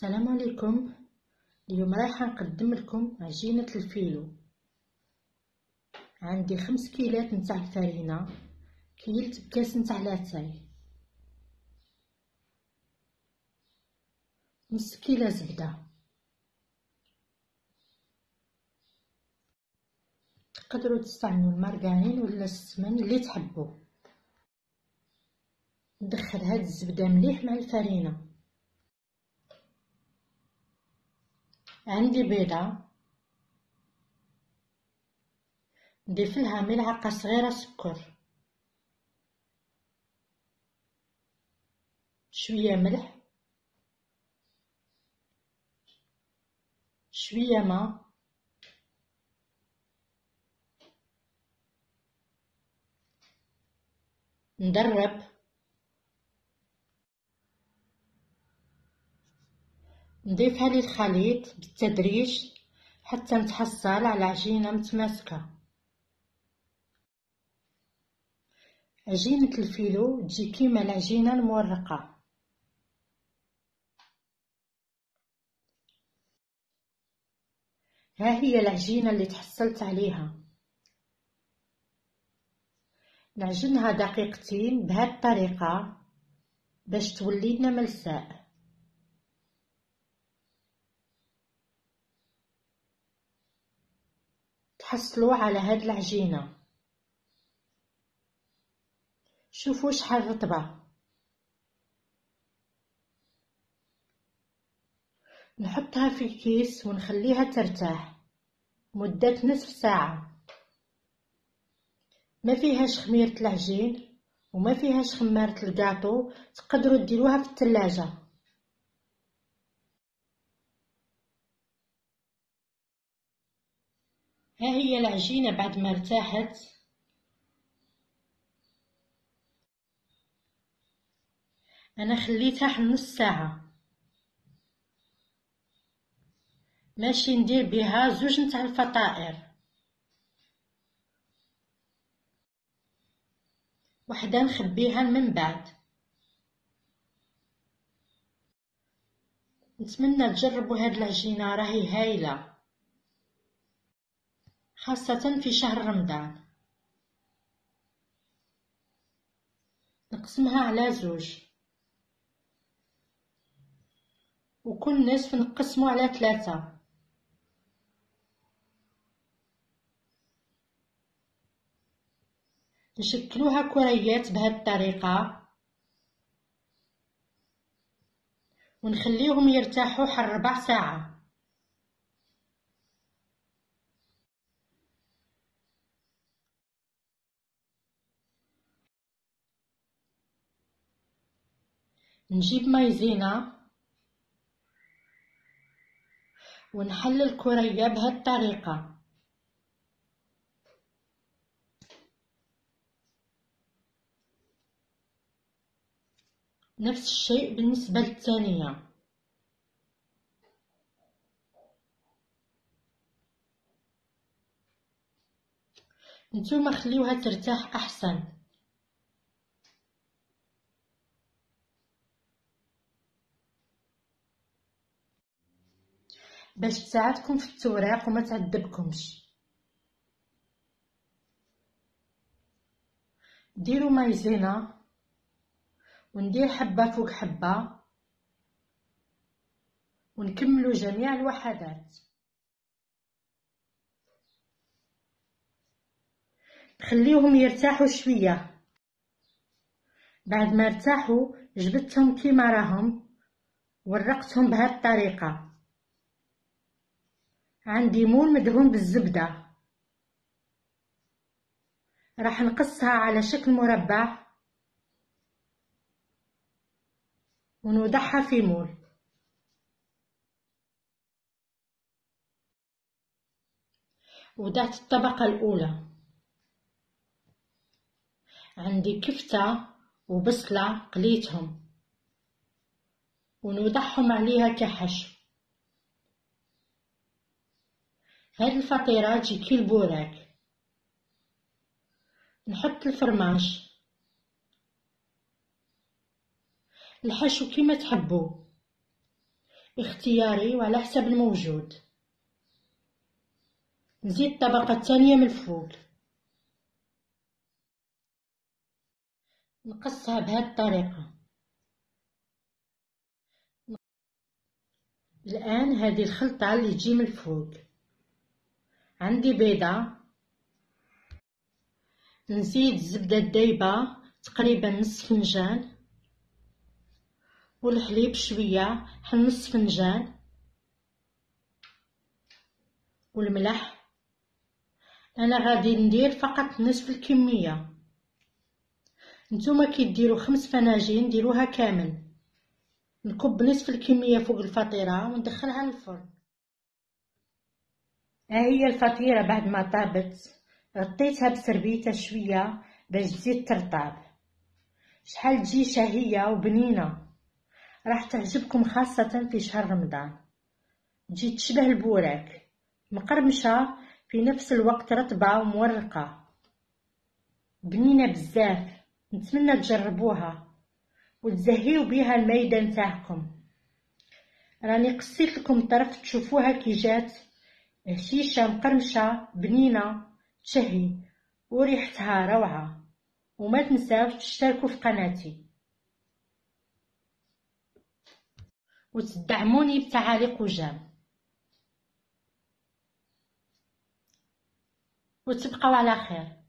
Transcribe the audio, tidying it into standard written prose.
السلام عليكم. اليوم رايحة نقدم لكم عجينة الفيلو. عندي 5 كيلات نتاع الفرينة، كيلت بكاس نتاع لاتاي، نص كيلة زبدة. تقدروا تستعملوا المارغرين ولا السمن اللي تحبوا. ندخل هاد الزبدة مليح مع الفرينة. عندي بيضة، نضيف لها ملعقة صغيرة سكر، شوية ملح، شوية ماء، ندرب. نضيفها للخليط بالتدريج حتى نتحصل على عجينة متماسكة. عجينة الفيلو تجي كيما العجينة المورقة. ها هي العجينة اللي تحصلت عليها. نعجنها دقيقتين بهذه الطريقة باش تولي لنا ملساء. تحصلوا على هاد العجينة، شوفوا شحال رطبة. نحطها في كيس ونخليها ترتاح مدة نصف ساعة. ما فيهاش خميرة العجين وما فيهاش خمارة الكاطو، تقدروا ديروها في الثلاجة. ها هي العجينة بعد ما ارتاحت. انا خليتها حتى نص ساعة. ماشي ندير بها زوج نتاع الفطائر، وحده نخبيها من بعد. نتمنى تجربوا هاد العجينة، راهي هايلة خاصة في شهر رمضان. نقسمها على زوج، وكل نصف نقسمه على 3. نشكلوها كريات بهذه الطريقة ونخليهم يرتاحوا حوالي 4 ساعات. نجيب مايزينا ونحلل الكرية بهذه الطريقة. نفس الشيء بالنسبة للثانية. نتوما خليوها ترتاح احسن. باش تساعدكم في التوراق وما تعذبكمش. ديروا مايزينا وندير حبة فوق حبة ونكملوا جميع الوحدات. خليهم يرتاحوا شوية. بعد ما ارتاحوا جبدتهم كيما راهم ورقتهم بهذه الطريقة. عندي مول مدهون بالزبدة، راح نقصها على شكل مربع ونوضعها في مول. وضعت الطبقة الأولى. عندي كفتة وبصلة قليتهم ونوضعهم عليها كحشو. هذه الفطيرة تجي كي البوراك. نحط الفرماج، الحشو كيما تحبوا. اختياري وعلى حسب الموجود. نزيد الطبقة الثانية من الفوق، نقصها بهذه الطريقة. الآن هذه الخلطة اللي تجي من الفوق، عندي بيضة، نزيد الزبدة الدايبة تقريبا نصف فنجان، والحليب شوية نصف فنجان، والملح انا غادي ندير فقط نصف الكمية. نتوما كي ديروا 5 فناجين ديروها كامل. نكب نصف الكمية فوق الفطيرة وندخلها للفرن. ها هي الفطيرة بعد ما طابت، غطيتها بسربيتة شوية باش تزيد ترطب. شحال تجي شهية وبنينة، راح تعجبكم خاصة في شهر رمضان. تجي تشبه البوراك، مقرمشة في نفس الوقت رطبة ومورقة، بنينة بزاف. نتمنى تجربوها وتزهيو بيها المايدة نتاعكم. راني قصيت لكم طرف تشوفوها كي جات هشيشة مقرمشة بنينة تشهي وريحتها روعة. وما تنساوش تشتركوا في قناتي وتدعموني بتعاليق وجام، وتبقوا على خير.